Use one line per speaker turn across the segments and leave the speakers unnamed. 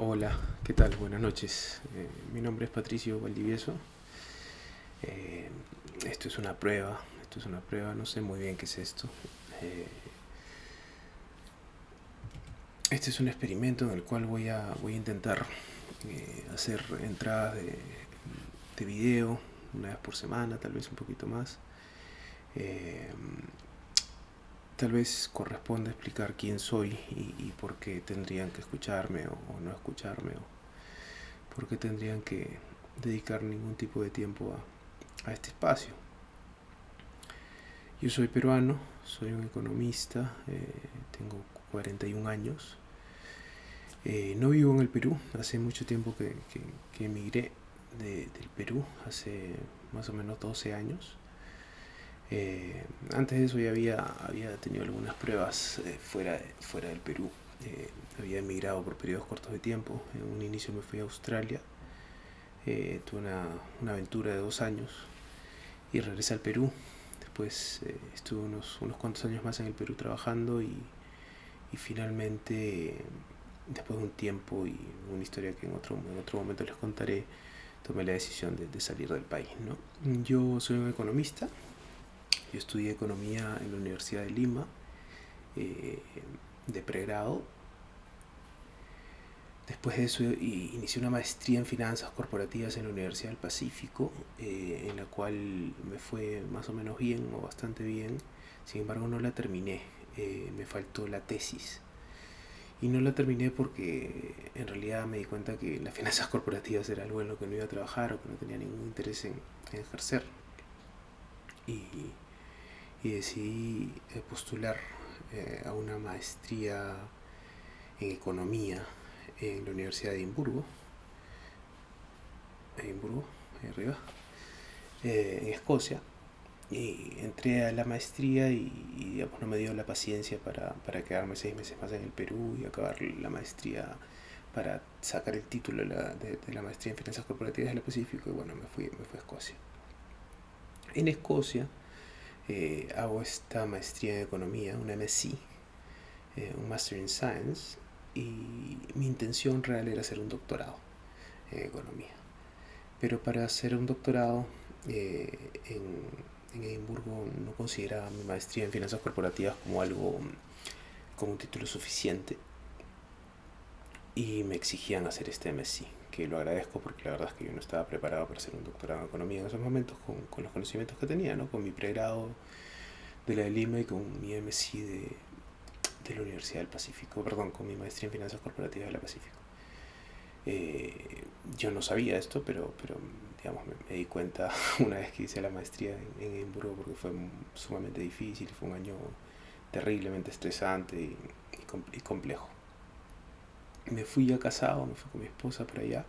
Hola, ¿qué tal? Buenas noches. Mi nombre es Patricio Valdivieso. Eh, esto es una prueba, no sé muy bien qué es esto. Eh, este es un experimento en el cual voy a intentar hacer entradas de video una vez por semana, tal vez un poquito más. Eh, Tal vez corresponde explicar quién soy y por qué tendrían que escucharme o no escucharme, o por qué tendrían que dedicar ningún tipo de tiempo a este espacio. Yo soy peruano, soy un economista, tengo 41 años. No vivo en el Perú, hace mucho tiempo que emigré del Perú, hace más o menos 12 años. Antes de eso ya había tenido algunas pruebas fuera del Perú. Había emigrado por periodos cortos de tiempo. En un inicio me fui a Australia, tuve una aventura de 2 años y regresé al Perú. Después estuve unos cuantos años más en el Perú trabajando y finalmente, después de un tiempo y una historia que en otro momento les contaré, tomé la decisión de salir del país, ¿no? Yo soy un economista, yo estudié economía en la Universidad de Lima, eh, de pregrado. Después de eso inicié una maestría en finanzas corporativas en la Universidad del Pacífico, en la cual me fue más o menos bien o bastante bien. Sin embargo, no la terminé, me faltó la tesis. Y no la terminé porque en realidad me di cuenta que las finanzas corporativas era algo en lo que no iba a trabajar o que no tenía ningún interés en ejercer. Y, y decidí postular a una maestría en economía en la Universidad de Edimburgo, ahí arriba, en Escocia. Y entré a la maestría y digamos, no me dio la paciencia para quedarme 6 meses más en el Perú y acabar la maestría para sacar el título de la maestría en finanzas corporativas del Pacífico. Y bueno, me fui a Escocia. En Escocia hago esta maestría en economía, una MSc, un Master in Science, y mi intención real era hacer un doctorado en economía. Pero para hacer un doctorado en Edimburgo no consideraba mi maestría en finanzas corporativas como algo, como un título suficiente, y me exigían hacer este MSc, que lo agradezco porque la verdad es que yo no estaba preparado para hacer un doctorado en economía en esos momentos con los conocimientos que tenía, ¿no? Con mi pregrado de la de Lima y con mi MSc de la Universidad del Pacífico, perdón, con mi maestría en finanzas corporativas de la Pacífico. Yo no sabía esto, pero digamos, me di cuenta una vez que hice la maestría en Edimburgo, porque fue sumamente difícil, fue un año terriblemente estresante y complejo. Me fui ya casado, me fui con mi esposa para allá.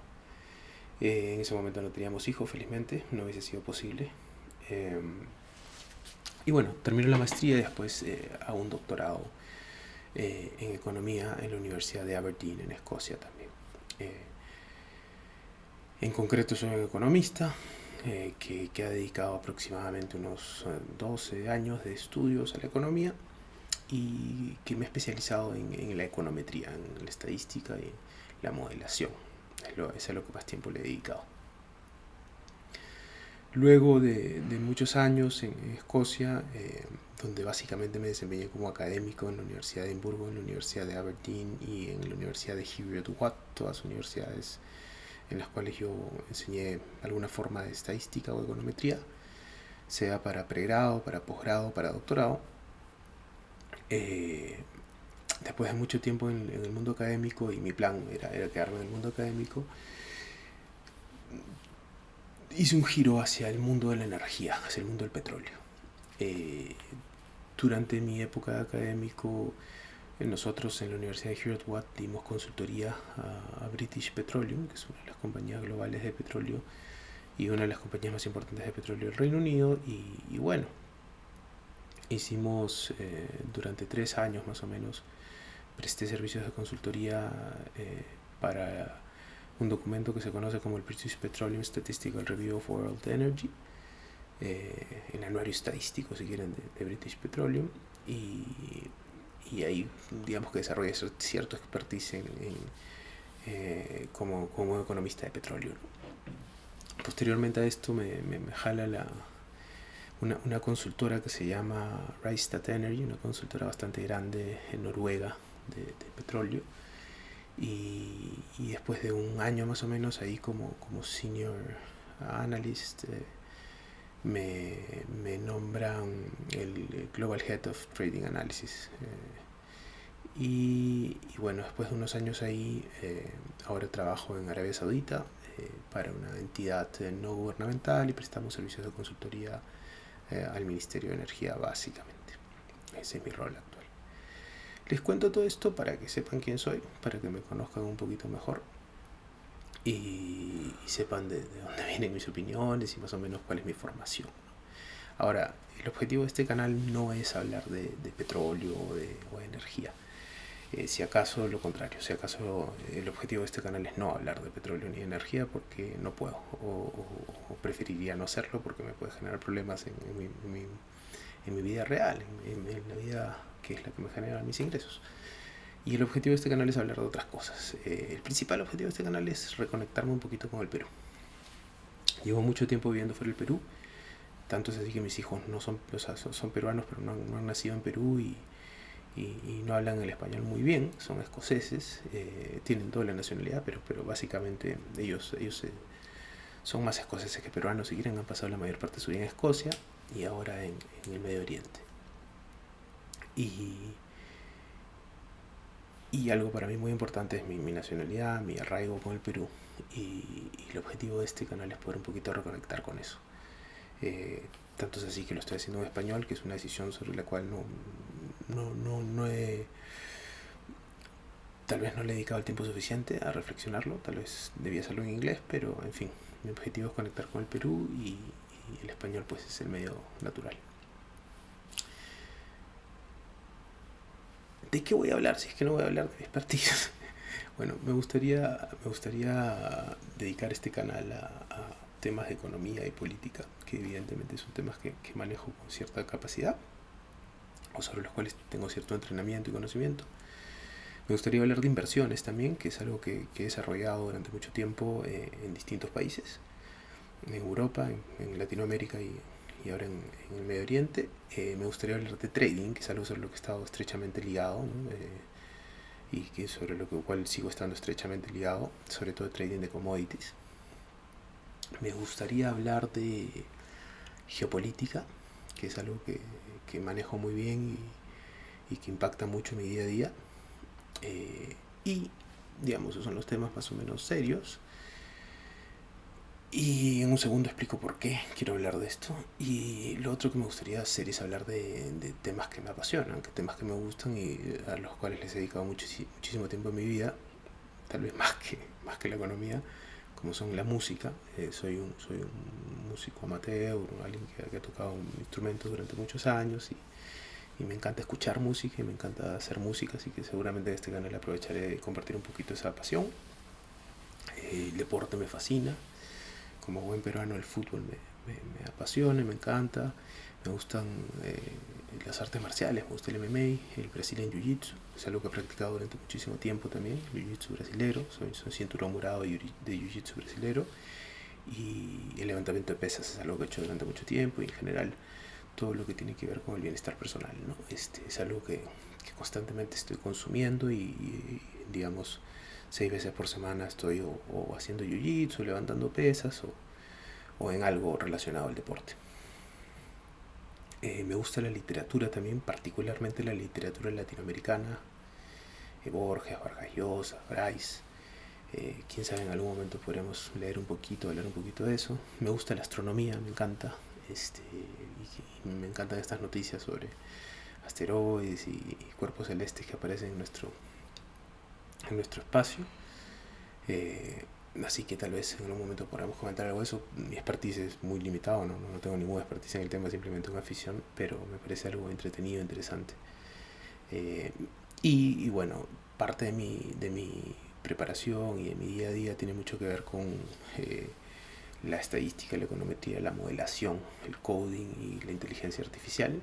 En ese momento no teníamos hijos, felizmente, no hubiese sido posible. Eh, y bueno, terminé la maestría y después hago un doctorado en economía en la Universidad de Aberdeen, en Escocia también. Eh, en concreto soy un economista que ha dedicado aproximadamente unos 12 años de estudios a la economía y que me he especializado en la econometría, en la estadística y la modelación. Es a lo que más tiempo le he dedicado. Luego de muchos años en Escocia, donde básicamente me desempeñé como académico en la Universidad de Edimburgo, en la Universidad de Aberdeen y en la Universidad de Heriot-Watt, todas universidades en las cuales yo enseñé alguna forma de estadística o econometría, sea para pregrado, para posgrado, para doctorado. Eh, Después de mucho tiempo en el mundo académico, y mi plan era quedarme en el mundo académico, hice un giro hacia el mundo de la energía, hacia el mundo del petróleo. Eh, Durante mi época de académico, nosotros en la Universidad de Heriot-Watt dimos consultoría a British Petroleum, que es una de las compañías globales de petróleo y una de las compañías más importantes de petróleo del Reino Unido. Y bueno, hicimos durante 3 años más o menos, presté servicios de consultoría para un documento que se conoce como el British Petroleum Statistical Review of World Energy, el anuario estadístico, si quieren, de British Petroleum. Y ahí, digamos que desarrollé cierto expertise como economista de petróleo, ¿no? Posteriormente a esto me jala una consultora que se llama Rystad Energy, una consultora bastante grande en Noruega de petróleo. Y después de un año más o menos ahí como senior analyst, me nombran el Global Head of Trading Analysis. Y bueno, después de unos años ahí, ahora trabajo en Arabia Saudita para una entidad no gubernamental y prestamos servicios de consultoría al Ministerio de Energía, básicamente. Ese es mi rol actual. Les cuento todo esto para que sepan quién soy, para que me conozcan un poquito mejor y sepan de dónde vienen mis opiniones y más o menos cuál es mi formación. Ahora, el objetivo de este canal no es hablar de petróleo o de energía. Si acaso lo contrario, si acaso el objetivo de este canal es no hablar de petróleo ni de energía porque no puedo, o preferiría no hacerlo porque me puede generar problemas en mi vida real, en la vida que es la que me genera mis ingresos. Y el objetivo de este canal es hablar de otras cosas. El principal objetivo de este canal es reconectarme un poquito con el Perú. Llevo mucho tiempo viviendo fuera del Perú, tanto es así que mis hijos no son, o sea, son peruanos, pero no han nacido en Perú y no hablan el español muy bien, son escoceses, tienen doble nacionalidad, pero básicamente ellos son más escoceses que peruanos, si quieren han pasado la mayor parte de su vida en Escocia y ahora en el Medio Oriente. Y algo para mí muy importante es mi nacionalidad, mi arraigo con el Perú, y el objetivo de este canal es poder un poquito reconectar con eso. Tanto es así que lo estoy haciendo en español, que es una decisión sobre la cual tal vez no le he dedicado el tiempo suficiente a reflexionarlo, tal vez debía hacerlo en inglés, pero en fin, mi objetivo es conectar con el Perú y el español pues es el medio natural. ¿De qué voy a hablar? Si es que no voy a hablar de mis partidos. Bueno, me gustaría dedicar este canal a temas de economía y política, que evidentemente son temas que manejo con cierta capacidad, o sobre los cuales tengo cierto entrenamiento y conocimiento. Me gustaría hablar de inversiones también, que es algo que he desarrollado durante mucho tiempo en distintos países, en Europa, en Latinoamérica y ahora en el Medio Oriente. Me gustaría hablar de trading, que es algo sobre lo que he estado estrechamente ligado, ¿no? Y que sobre lo cual sigo estando estrechamente ligado, sobre todo trading de commodities. Me gustaría hablar de geopolítica, que es algo que manejo muy bien y que impacta mucho mi día a día. Y digamos, esos son los temas más o menos serios. Y en un segundo explico por qué quiero hablar de esto. Y lo otro que me gustaría hacer es hablar de temas que me apasionan, temas que me gustan y a los cuales les he dedicado muchísimo tiempo en mi vida, tal vez más que la economía, como son la música. Soy un músico amateur, alguien que ha tocado un instrumento durante muchos años y me encanta escuchar música y me encanta hacer música, así que seguramente en este canal aprovecharé de compartir un poquito esa pasión. El deporte me fascina. Como buen peruano el fútbol me apasiona, me encanta. Me gustan las artes marciales, me gusta el MMA, el Brazilian Jiu-Jitsu. Es algo que he practicado durante muchísimo tiempo también, el Jiu-Jitsu brasilero. Soy cinturón morado de Jiu-Jitsu brasilero. Y el levantamiento de pesas es algo que he hecho durante mucho tiempo y en general todo lo que tiene que ver con el bienestar personal, ¿no? Es algo que constantemente estoy consumiendo y digamos 6 veces por semana estoy o haciendo jiu-jitsu, levantando pesas o en algo relacionado al deporte. Me gusta la literatura también, particularmente la literatura latinoamericana, Borges, Vargas Llosa, Bryce. Quién sabe, en algún momento podremos leer un poquito, hablar un poquito de eso. Me gusta la astronomía, me encanta. Y me encantan estas noticias sobre asteroides y cuerpos celestes que aparecen en nuestro espacio. Así que tal vez en algún momento podamos comentar algo de eso. Mi expertise es muy limitado, no tengo ninguna expertise en el tema, simplemente una afición, pero me parece algo entretenido, interesante. Y bueno, parte de mi preparación y de mi día a día tiene mucho que ver con la estadística, la econometría, la modelación, el coding y la inteligencia artificial.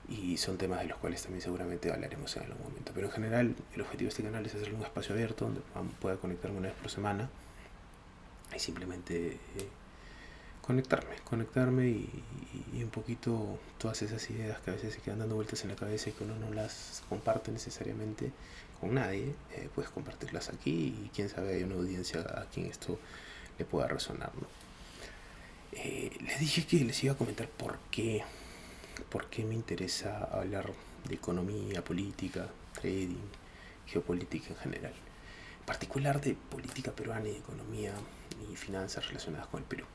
y son temas de los cuales también seguramente hablaremos en algún momento. Pero en general el objetivo de este canal es hacer un espacio abierto donde pueda conectarme una vez por semana y simplemente conectarme y un poquito todas esas ideas que a veces se quedan dando vueltas en la cabeza y que uno no las comparte necesariamente con nadie, puedes compartirlas aquí y quién sabe, hay una audiencia a quien esto le pueda resonar, ¿no? Les dije que les iba a comentar por qué me interesa hablar de economía, política, trading, geopolítica en general, en particular de política peruana y economía y finanzas relacionadas con el Perú.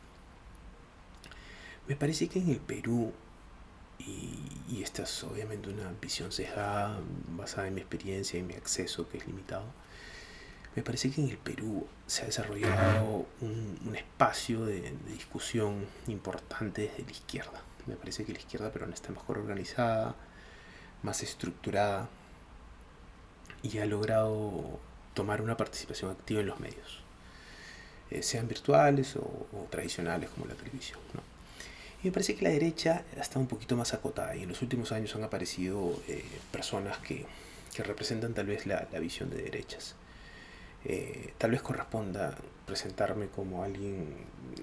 Me parece que en el Perú, y esta es obviamente una visión sesgada basada en mi experiencia y mi acceso que es limitado, me parece que en el Perú se ha desarrollado un espacio de discusión importante desde la izquierda. Me parece que la izquierda peruana está mejor organizada, más estructurada y ha logrado tomar una participación activa en los medios, sean virtuales o tradicionales como la televisión, ¿no? Y me parece que la derecha está un poquito más acotada y en los últimos años han aparecido personas que representan tal vez la visión de derechas. Tal vez corresponda presentarme como alguien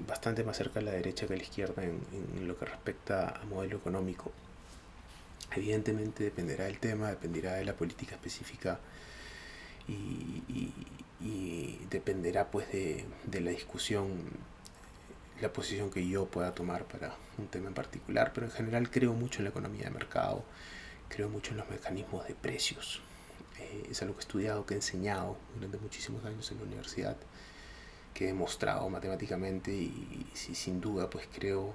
bastante más cerca a la derecha que a la izquierda en lo que respecta a modelo económico. Evidentemente dependerá del tema, dependerá de la política específica y dependerá pues de la discusión, la posición que yo pueda tomar para un tema en particular, pero en general creo mucho en la economía de mercado, creo mucho en los mecanismos de precios. Es algo que he estudiado, que he enseñado durante muchísimos años en la universidad, que he demostrado matemáticamente y sin duda pues creo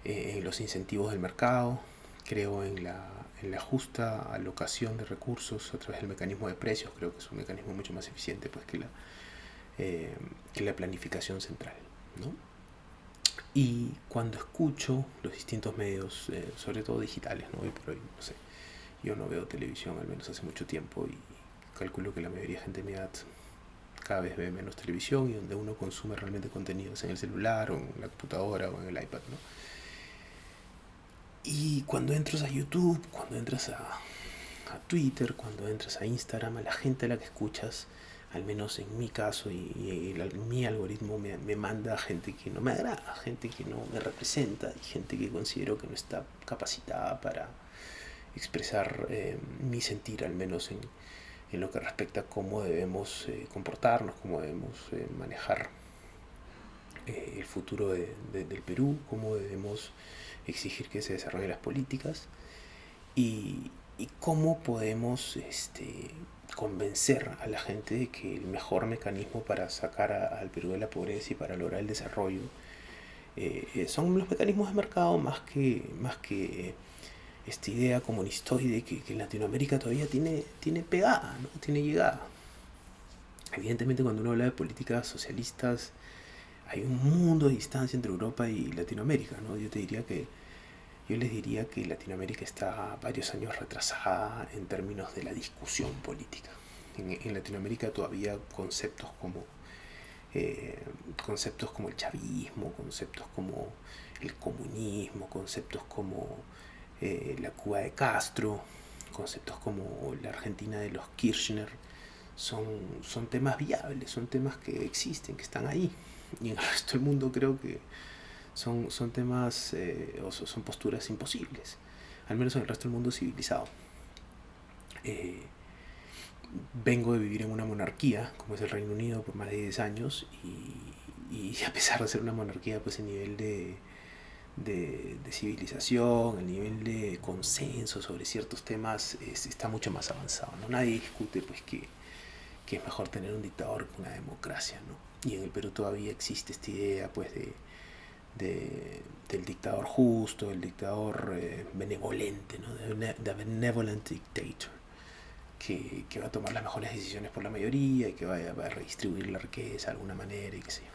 en los incentivos del mercado, creo en la justa alocación de recursos a través del mecanismo de precios. Creo que es un mecanismo mucho más eficiente pues que la planificación central, ¿no? Y cuando escucho los distintos medios, sobre todo digitales, ¿no? Hoy por hoy, no sé, yo no veo televisión al menos hace mucho tiempo y calculo que la mayoría de gente de mi edad cada vez ve menos televisión y donde uno consume realmente contenidos en el celular o en la computadora o en el iPad, ¿no? Y cuando entras a YouTube, cuando entras a Twitter, cuando entras a Instagram, a la gente a la que escuchas, al menos en mi caso mi algoritmo me manda a gente que no me agrada, gente que no me representa y gente que considero que no está capacitada para expresar mi sentir, al menos en lo que respecta a cómo debemos comportarnos, cómo debemos manejar el futuro del Perú, cómo debemos exigir que se desarrollen las políticas y cómo podemos convencer a la gente de que el mejor mecanismo para sacar al Perú de la pobreza y para lograr el desarrollo son los mecanismos de mercado más que esta idea comunistoide que en Latinoamérica todavía tiene pegada, ¿no? Tiene llegada. Evidentemente cuando uno habla de políticas socialistas hay un mundo de distancia entre Europa y Latinoamérica, ¿no? Yo les diría que Latinoamérica está varios años retrasada en términos de la discusión política. En Latinoamérica todavía conceptos como el chavismo, conceptos como el comunismo, conceptos como la Cuba de Castro, conceptos como la Argentina de los Kirchner, son temas viables, son temas que existen, que están ahí. Y en el resto del mundo creo que son temas o son posturas imposibles, al menos en el resto del mundo civilizado. Vengo de vivir en una monarquía, como es el Reino Unido, por más de 10 años, y a pesar de ser una monarquía, pues el nivel de civilización, el nivel de consenso sobre ciertos temas está mucho más avanzado, ¿no? Nadie discute pues que es mejor tener un dictador que una democracia, ¿no? Y en el Perú todavía existe esta idea pues del dictador justo, del dictador benevolente, ¿no? The benevolent dictator, que va a tomar las mejores decisiones por la mayoría y que va a redistribuir la riqueza de alguna manera y qué sé yo.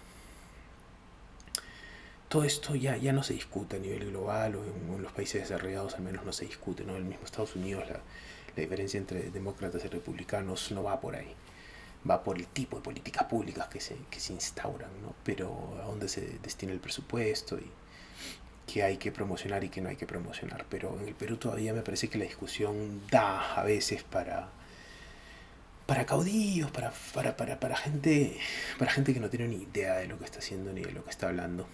Todo esto ya no se discute a nivel global o en los países desarrollados, al menos no se discute, ¿no? En el mismo Estados Unidos la diferencia entre demócratas y republicanos no va por ahí, va por el tipo de políticas públicas que se instauran, ¿no? Pero a dónde se destina el presupuesto y que hay que promocionar y que no hay que promocionar. Pero en el Perú todavía me parece que la discusión da a veces para caudillos, para gente que no tiene ni idea de lo que está haciendo ni de lo que está hablando.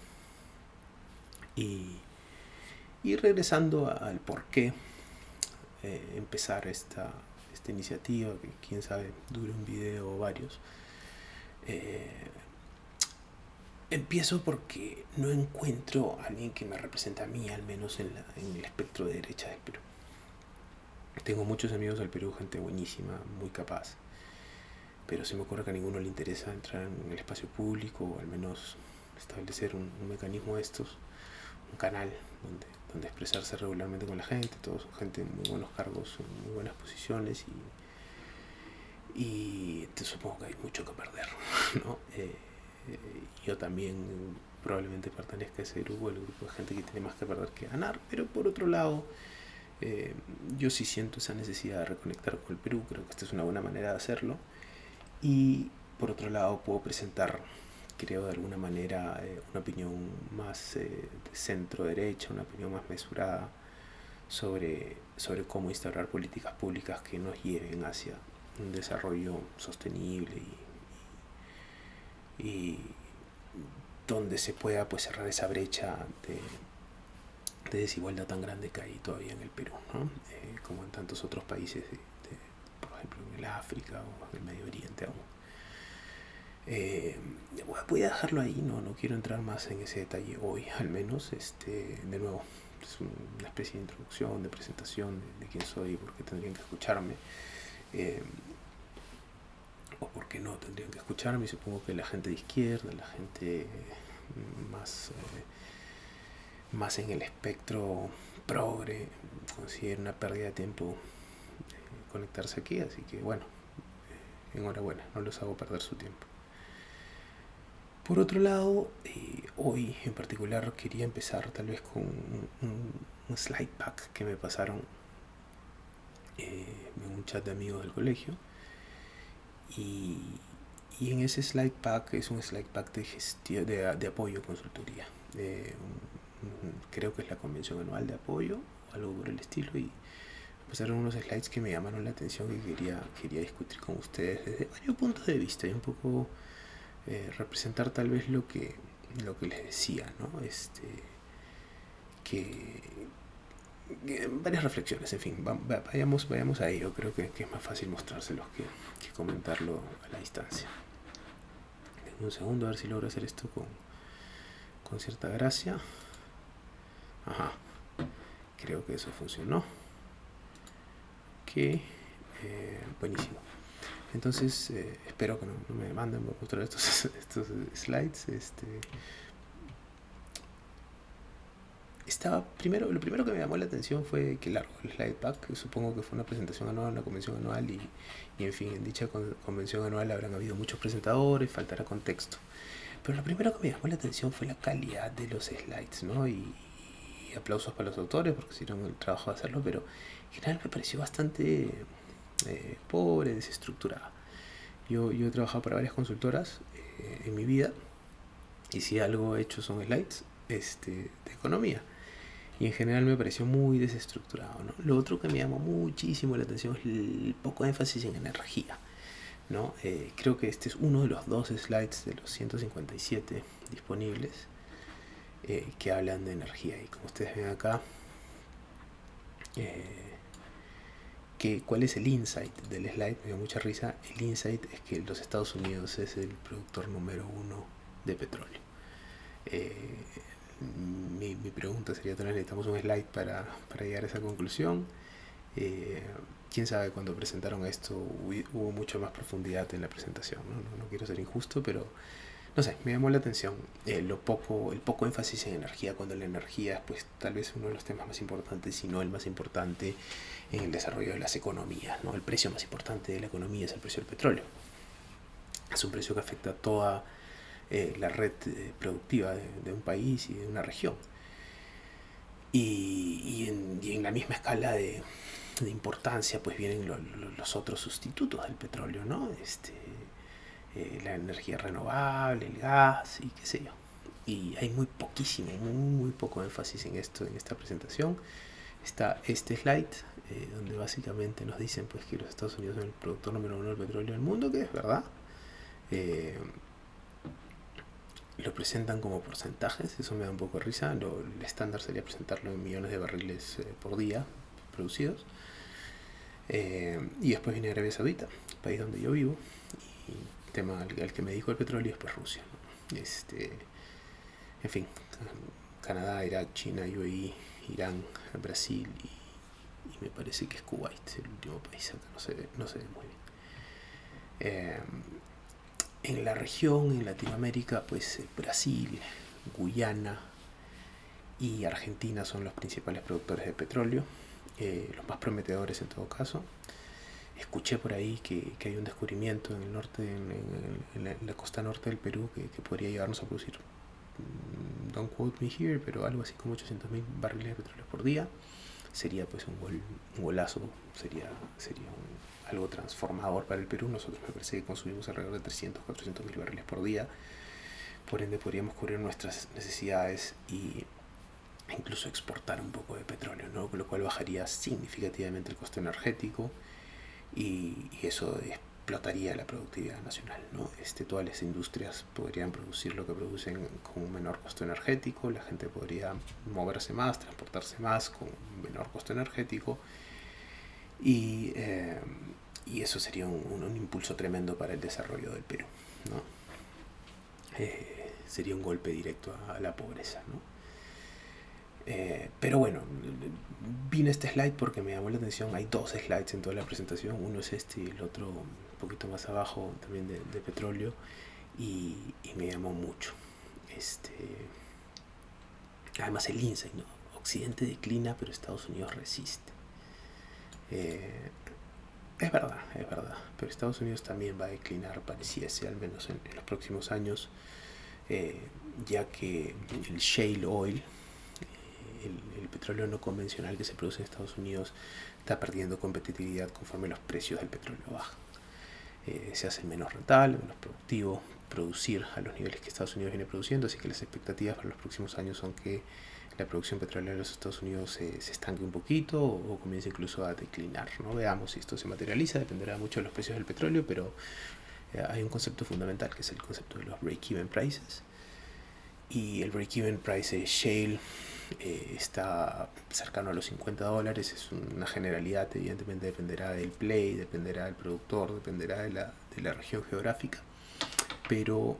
Y regresando al por qué empezar esta iniciativa, que quién sabe dure un video o varios, empiezo porque no encuentro a alguien que me represente a mí, al menos en el espectro de derecha del Perú. Tengo muchos amigos del Perú, gente buenísima, muy capaz, pero se me ocurre que a ninguno le interesa entrar en el espacio público, o al menos establecer un mecanismo de estos, un canal donde expresarse regularmente con la gente. Todos son gente en muy buenos cargos, en muy buenas posiciones, y te supongo que hay mucho que perder, ¿no? Yo también probablemente pertenezca a ese grupo, el grupo de gente que tiene más que perder que ganar, pero por otro lado, yo sí siento esa necesidad de reconectar con el Perú. Creo que esta es una buena manera de hacerlo, y por otro lado puedo presentar, creo de alguna manera, una opinión más de centro derecha, una opinión más mesurada sobre cómo instaurar políticas públicas que nos lleven hacia un desarrollo sostenible y donde se pueda pues cerrar esa brecha de desigualdad tan grande que hay todavía en el Perú, ¿no? Como en tantos otros países, por ejemplo en el África o en el Medio Oriente aún. Voy a dejarlo ahí, no quiero entrar más en ese detalle hoy, al menos. De nuevo, es una especie de introducción, de presentación de quién soy y por qué tendrían que escucharme, o por qué no tendrían que escucharme. Y supongo que la gente de izquierda, la gente más en el espectro progre, considera una pérdida de tiempo conectarse aquí, así que bueno, enhorabuena, no los hago perder su tiempo. Por otro lado, hoy en particular quería empezar tal vez con un slide pack que me pasaron en un chat de amigos del colegio, y en ese slide pack es un slide pack de gestión, de apoyo a consultoría. Creo que es la convención anual de apoyo o algo por el estilo, y pasaron unos slides que me llamaron la atención, que quería discutir con ustedes desde varios puntos de vista y un poco representar tal vez lo que les decía, ¿no? Que varias reflexiones, en fin, vayamos a ello. Creo que es más fácil mostrárselos que comentarlo a la distancia. En un segundo, a ver si logro hacer esto con cierta gracia. Ajá, creo que eso funcionó. Ok, buenísimo. Entonces, espero que no me manden por mostrar estos slides. Lo primero que me llamó la atención fue que largo el slide pack. Supongo que fue una presentación anual, una convención anual, y en fin, en dicha convención anual habrán habido muchos presentadores, faltará contexto. Pero lo primero que me llamó la atención fue la calidad de los slides, ¿no? Y aplausos para los autores porque hicieron el trabajo de hacerlo, pero en general me pareció bastante pobre, desestructurada. Yo he trabajado para varias consultoras en mi vida, y si algo he hecho son slides de economía, y en general me pareció muy desestructurado, ¿no? Lo otro que me llamó muchísimo la atención es el poco énfasis en energía, ¿no? Creo que este es uno de los 2 slides de los 157 disponibles que hablan de energía, y como ustedes ven acá, ¿cuál es el insight del slide? Me dio mucha risa. El insight es que los Estados Unidos es el productor número 1 de petróleo. Mi pregunta sería, ¿tal vez necesitamos un slide para llegar a esa conclusión? Quién sabe, cuando presentaron esto hubo mucha más profundidad en la presentación, ¿no? No quiero ser injusto, pero no sé, me llamó la atención el poco énfasis en energía, cuando la energía es pues tal vez uno de los temas más importantes, si no el más importante en el desarrollo de las economías, ¿no? El precio más importante de la economía es el precio del petróleo. Es un precio que afecta a toda la red productiva de un país y de una región. Y en la misma escala de importancia pues vienen los otros sustitutos del petróleo, ¿no? La energía renovable, el gas y qué sé yo. y hay muy poquísimo, muy poco énfasis en esto, en esta presentación. Está este slide, donde básicamente nos dicen pues que los Estados Unidos son el productor número 1 del petróleo del mundo, que es verdad. Eh, lo presentan como porcentajes, eso me da un poco de risa. El estándar sería presentarlo en millones de barriles por día producidos. Y después viene Arabia Saudita, el país donde yo vivo, y el tema al que me dedico el petróleo es pues Rusia, ¿no? En fin, Canadá, Irak, China, UAE, Irán, Brasil y me parece que es Kuwait, el último país, acá no se ve muy bien. En la región, en Latinoamérica, pues Brasil, Guyana y Argentina son los principales productores de petróleo, los más prometedores en todo caso. Escuché por ahí que hay un descubrimiento en el norte, en la costa norte del Perú, que podría llevarnos a producir, don't quote me here, pero algo así como 800.000 barriles de petróleo por día. Sería pues un golazo, sería algo transformador para el Perú. Nosotros me parece que consumimos alrededor de 300-400.000 barriles por día, por ende podríamos cubrir nuestras necesidades y incluso exportar un poco de petróleo, ¿no? Con lo cual bajaría significativamente el costo energético y eso explotaría la productividad nacional, ¿no? Todas las industrias podrían producir lo que producen con un menor costo energético, la gente podría moverse más, transportarse más con un menor costo energético y eso sería un impulso tremendo para el desarrollo del Perú, ¿no? Sería un golpe directo a la pobreza, ¿no? Pero bueno, vine este slide porque me llamó la atención. Hay dos slides en toda la presentación. Uno es este y el otro un poquito más abajo también de petróleo. Y me llamó mucho. Además el insight, ¿no? Occidente declina, pero Estados Unidos resiste. Es verdad. Pero Estados Unidos también va a declinar, pareciese, al menos en los próximos años. Ya que el shale oil, el petróleo no convencional que se produce en Estados Unidos, está perdiendo competitividad conforme los precios del petróleo bajan. Se hace menos rentable, menos productivo producir a los niveles que Estados Unidos viene produciendo, así que las expectativas para los próximos años son que la producción petrolera de los Estados Unidos se estanque un poquito o comience incluso a declinar, ¿no? Veamos si esto se materializa, dependerá mucho de los precios del petróleo, pero hay un concepto fundamental que es el concepto de los break-even prices, y el break-even price de shale está cercano a los $50. Es una generalidad, evidentemente dependerá del play, dependerá del productor, dependerá de la región geográfica, pero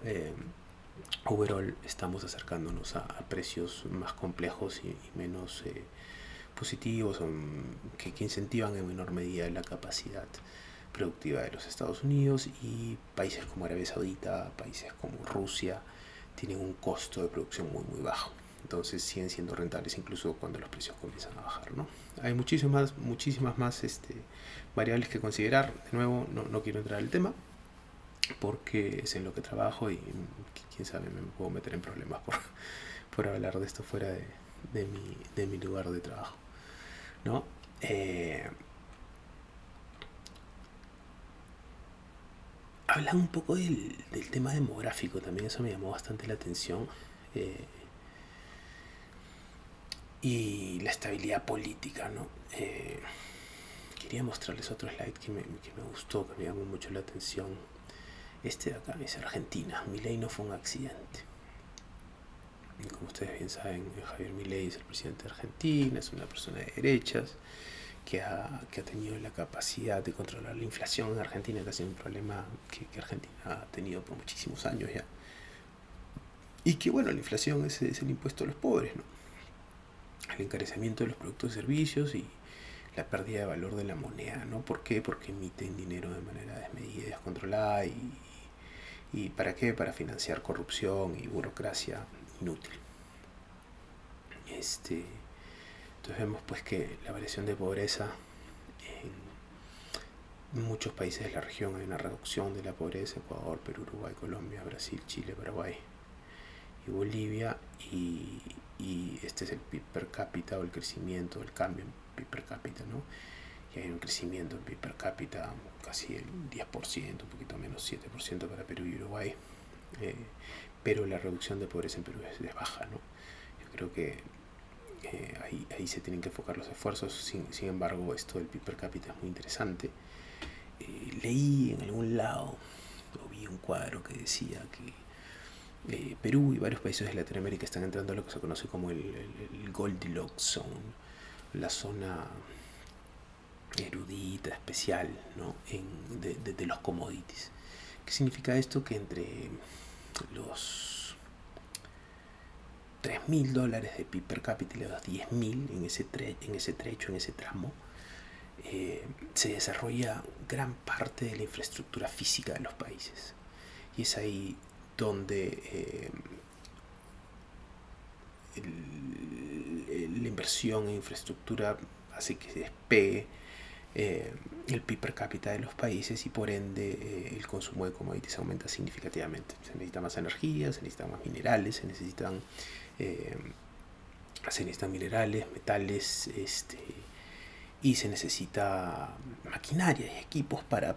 overall estamos acercándonos a precios más complejos y menos positivos, que incentivan en menor medida la capacidad productiva de los Estados Unidos, y países como Arabia Saudita, países como Rusia, tienen un costo de producción muy bajo. Entonces siguen siendo rentables incluso cuando los precios comienzan a bajar, ¿no? Hay muchísimas más variables que considerar. De nuevo, no quiero entrar al tema porque es en lo que trabajo y quién sabe, me puedo meter en problemas por hablar de esto fuera de mi lugar de trabajo, ¿no? Hablan un poco del tema demográfico también, eso me llamó bastante la atención. Y la estabilidad política, ¿no? Quería mostrarles otro slide que me gustó, que me llamó mucho la atención. Este de acá es Argentina. Milei no fue un accidente. Y como ustedes bien saben, Javier Milei es el presidente de Argentina, es una persona de derechas que ha tenido la capacidad de controlar la inflación en Argentina, que ha sido un problema que Argentina ha tenido por muchísimos años ya. Y que bueno, la inflación es el impuesto a los pobres, ¿no? El encarecimiento de los productos y servicios y la pérdida de valor de la moneda, ¿no? ¿Por qué? Porque emiten dinero de manera desmedida y descontrolada. ¿Y para qué? Para financiar corrupción y burocracia inútil. Entonces vemos pues que la variación de pobreza en muchos países de la región hay una reducción de la pobreza: Ecuador, Perú, Uruguay, Colombia, Brasil, Chile, Paraguay y Bolivia, y este es el PIB per cápita, o el crecimiento, el cambio en PIB per cápita, ¿no? Y hay un crecimiento en PIB per cápita casi el 10%, un poquito menos, 7% para Perú y Uruguay, eh, pero la reducción de pobreza en Perú es baja, ¿no? Yo creo que ahí se tienen que enfocar los esfuerzos. Sin embargo, esto del PIB per cápita es muy interesante. Leí en algún lado, o vi un cuadro que decía que Perú y varios países de Latinoamérica están entrando a lo que se conoce como el Goldilocks Zone, la zona erudita, especial, ¿no? De los commodities. ¿Qué significa esto? Que entre los $3.000 de PIB per cápita y los 10.000 en ese trecho, en ese tramo, se desarrolla gran parte de la infraestructura física de los países. Y es ahí donde la inversión en infraestructura hace que se despegue el PIB per cápita de los países y por ende el consumo de commodities aumenta significativamente. Se necesita más energía, se necesitan más minerales, se necesitan minerales, metales, y se necesita maquinaria y equipos para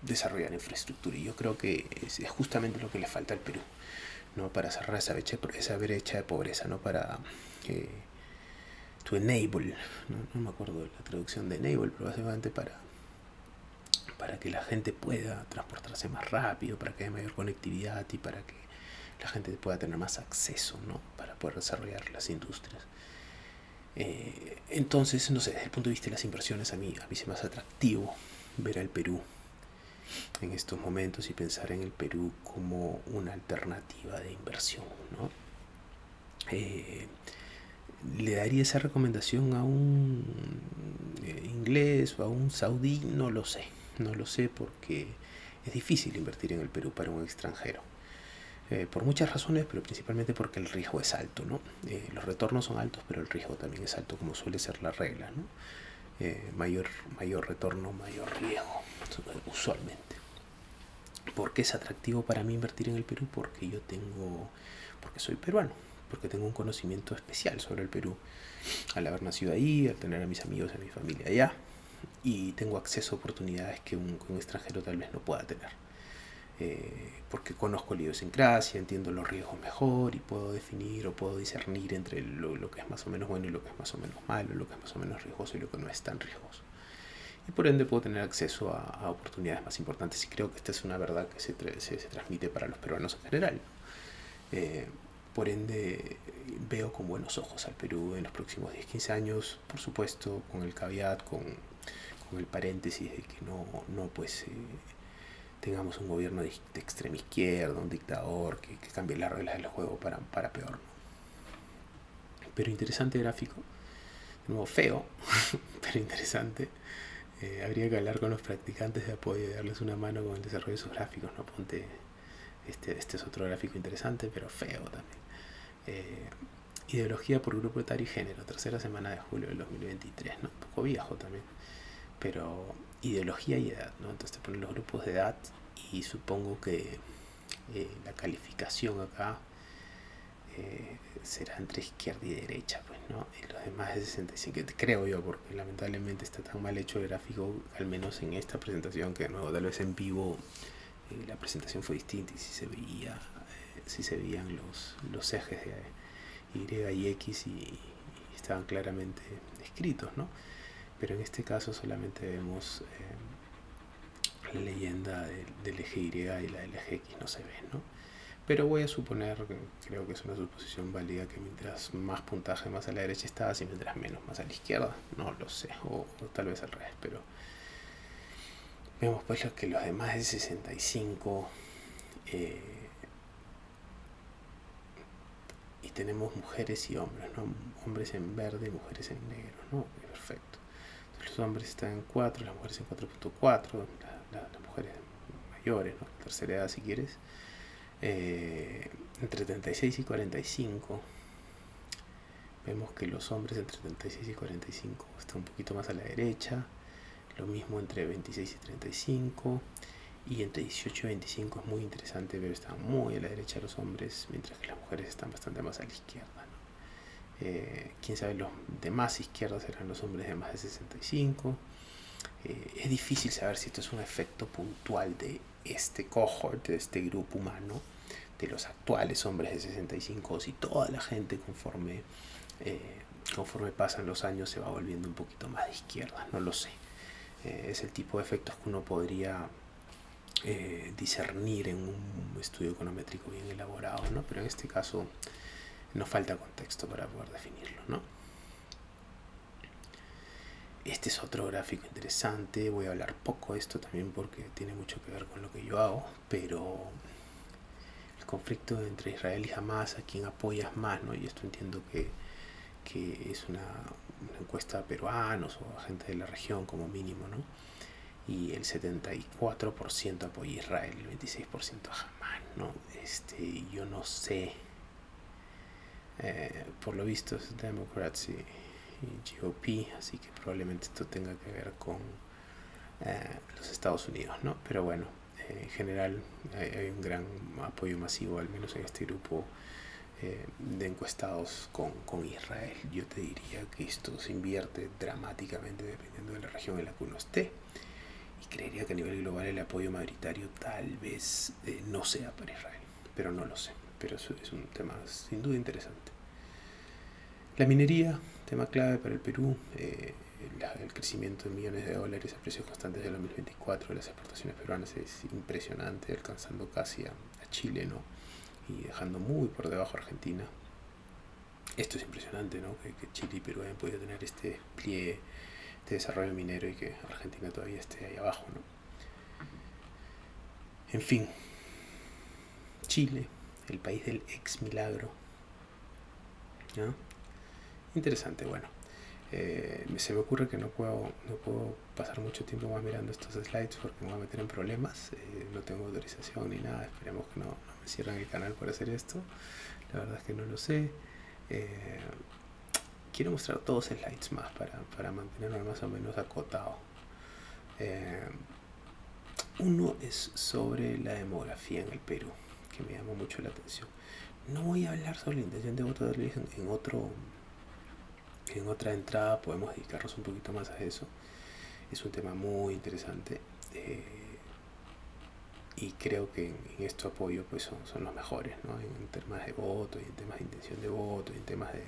desarrollar infraestructura. Y yo creo que es justamente lo que le falta al Perú, ¿no? Para cerrar esa brecha de pobreza, ¿no? Para to enable, no me acuerdo de la traducción de enable, pero básicamente para que la gente pueda transportarse más rápido, para que haya mayor conectividad y para que la gente pueda tener más acceso, ¿no? Para poder desarrollar las industrias. Entonces, no sé, desde el punto de vista de las inversiones, a mí se me hace atractivo ver al Perú en estos momentos y pensar en el Perú como una alternativa de inversión, ¿no? ¿Le daría esa recomendación a un inglés o a un saudí? No lo sé porque es difícil invertir en el Perú para un extranjero. Por muchas razones, pero principalmente porque el riesgo es alto, ¿no? Los retornos son altos, pero el riesgo también es alto, como suele ser la regla, ¿no? Mayor retorno, mayor riesgo, usualmente. ¿Por qué es atractivo para mí invertir en el Perú? Porque soy peruano, porque tengo un conocimiento especial sobre el Perú, al haber nacido ahí, al tener a mis amigos y a mi familia allá, y tengo acceso a oportunidades que un extranjero tal vez no pueda tener. Porque conozco la idiosincrasia, entiendo los riesgos mejor y puedo definir o puedo discernir entre lo que es más o menos bueno y lo que es más o menos malo, lo que es más o menos riesgoso y lo que no es tan riesgoso. Y por ende puedo tener acceso a oportunidades más importantes y creo que esta es una verdad que se transmite para los peruanos en general. Por ende veo con buenos ojos al Perú en los próximos 10-15 años, por supuesto con el caveat, con el paréntesis de que no tengamos un gobierno de extrema izquierda, un dictador que cambie las reglas del juego para peor, ¿no? Pero interesante gráfico, de nuevo feo, pero interesante. Habría que hablar con los practicantes de apoyo y darles una mano con el desarrollo de sus gráficos, ¿no? Ponte, este es otro gráfico interesante, pero feo también. Ideología por grupo etario y género, tercera semana de julio del 2023, ¿no? Un poco viejo también, pero ideología y edad, ¿no? Entonces te ponen los grupos de edad y supongo que la calificación acá será entre izquierda y derecha, pues, ¿no? Y los demás de 65, creo yo, porque lamentablemente está tan mal hecho el gráfico, al menos en esta presentación, que de nuevo, tal vez en vivo la presentación fue distinta y si se veían los ejes de Y y X y estaban claramente escritos, ¿no? Pero en este caso solamente vemos la leyenda del eje Y y la del eje X no se ve, ¿no? Pero voy a suponer, creo que es una suposición válida, que mientras más puntaje más a la derecha estás y mientras menos más a la izquierda, no lo sé, o tal vez al revés, pero vemos pues que los demás de 65 y tenemos mujeres y hombres, ¿no? Hombres en verde y mujeres en negro, ¿no? Perfecto. Entonces, los hombres están en 4, las mujeres en 4.4, las mujeres mayores, ¿no? Tercera edad si quieres, entre 36 y 45. Vemos que los hombres entre 36 y 45 están un poquito más a la derecha, lo mismo entre 26 y 35, y entre 18 y 25 es muy interesante, pero están muy a la derecha los hombres, mientras que las mujeres están bastante más a la izquierda, ¿no? Quién sabe, los de más izquierda serán los hombres de más de 65. Es difícil saber si esto es un efecto puntual de este cohort, este grupo humano, de los actuales hombres de 65 y toda la gente conforme pasan los años se va volviendo un poquito más de izquierda, no lo sé. Es el tipo de efectos que uno podría discernir en un estudio econométrico bien elaborado, ¿no? Pero en este caso nos falta contexto para poder definirlo, ¿no? Este es otro gráfico interesante. Voy a hablar poco de esto también porque tiene mucho que ver con lo que yo hago, pero el conflicto entre Israel y Hamas, a quién apoyas más, ¿no? Y esto entiendo que es una encuesta a peruanos o a gente de la región como mínimo, ¿no? Y el 74% apoya a Israel, el 26% a Hamas, ¿no? Yo no sé, por lo visto es Democrats y GOP, así que probablemente esto tenga que ver con los Estados Unidos, ¿no? Pero bueno, en general hay un gran apoyo masivo, al menos en este grupo de encuestados con Israel. Yo te diría que esto se invierte dramáticamente dependiendo de la región en la que uno esté. Y creería que a nivel global el apoyo mayoritario tal vez no sea para Israel, pero no lo sé. Pero eso es un tema sin duda interesante. La minería, tema clave para el Perú. El crecimiento de millones de dólares a precios constantes del 2024 de las exportaciones peruanas es impresionante, alcanzando casi a Chile, ¿no? Y dejando muy por debajo a Argentina. Esto es impresionante, ¿no? Que Chile y Perú hayan podido tener este despliegue de desarrollo minero y que Argentina todavía esté ahí abajo, ¿no? En fin, Chile, el país del ex milagro, ¿no? Interesante, bueno. Se me ocurre que no puedo pasar mucho tiempo más mirando estos slides porque me voy a meter en problemas. No tengo autorización ni nada, esperemos que no me cierren el canal por hacer esto. La verdad es que no lo sé. Quiero mostrar dos slides más para mantenerme más o menos acotado. Uno es sobre la demografía en el Perú, que me llamó mucho la atención. No voy a hablar sobre la intención de voto de Luis en otra entrada, podemos dedicarnos un poquito más a eso. Es un tema muy interesante y creo que en esto apoyo pues son los mejores, ¿no? En temas de voto y en temas de intención de voto y en temas de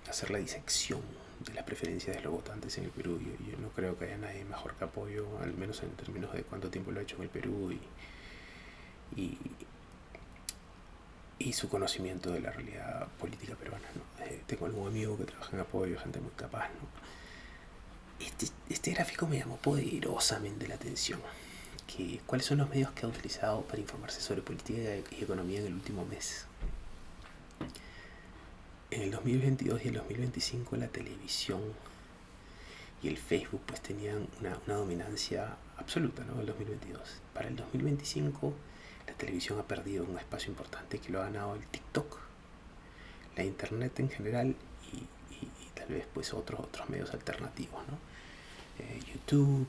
hacer la disección de las preferencias de los votantes en el Perú. Yo no creo que haya nadie mejor que apoyo, al menos en términos de cuánto tiempo lo ha hecho en el Perú y su conocimiento de la realidad política peruana, ¿no? Tengo algún amigo que trabaja en apoyo, gente muy capaz, ¿no? Este gráfico me llamó poderosamente la atención. ¿Cuáles son los medios que ha utilizado para informarse sobre política y economía en el último mes? En el 2022 y el 2025 la televisión y el Facebook pues tenían una dominancia absoluta, ¿no? En el 2022. Para el 2025 la televisión ha perdido un espacio importante que lo ha ganado el TikTok, la internet en general y tal vez pues otros medios alternativos, ¿no? YouTube,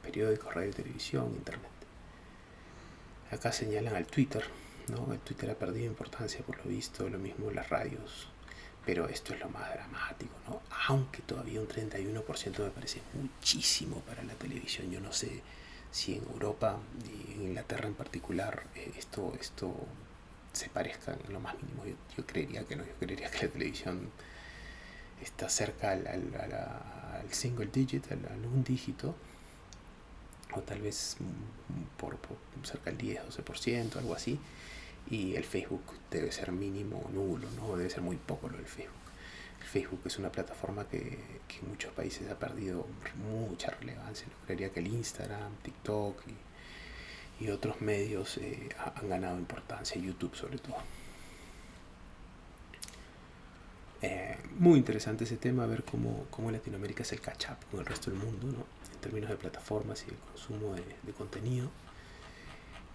periódicos, radio, televisión, internet. Acá señalan al Twitter, ¿no? El Twitter ha perdido importancia por lo visto, lo mismo las radios, pero esto es lo más dramático, ¿no? Aunque todavía un 31% me parece muchísimo para la televisión. Yo no sé si en Europa y en Inglaterra en particular esto se parezca en lo más mínimo. Yo creería que no, yo creería que la televisión está cerca al single digit, al un dígito, o tal vez por cerca del 10-12%, algo así, y el Facebook debe ser mínimo o nulo, ¿no? Debe ser muy poco lo del Facebook. El Facebook es una plataforma que en muchos países ha perdido mucha relevancia. Yo creería que el Instagram, TikTok y otros medios han ganado importancia, YouTube sobre todo. Muy interesante ese tema, ver cómo Latinoamérica es el catch up con el resto del mundo, ¿no? En términos de plataformas y de consumo de contenido.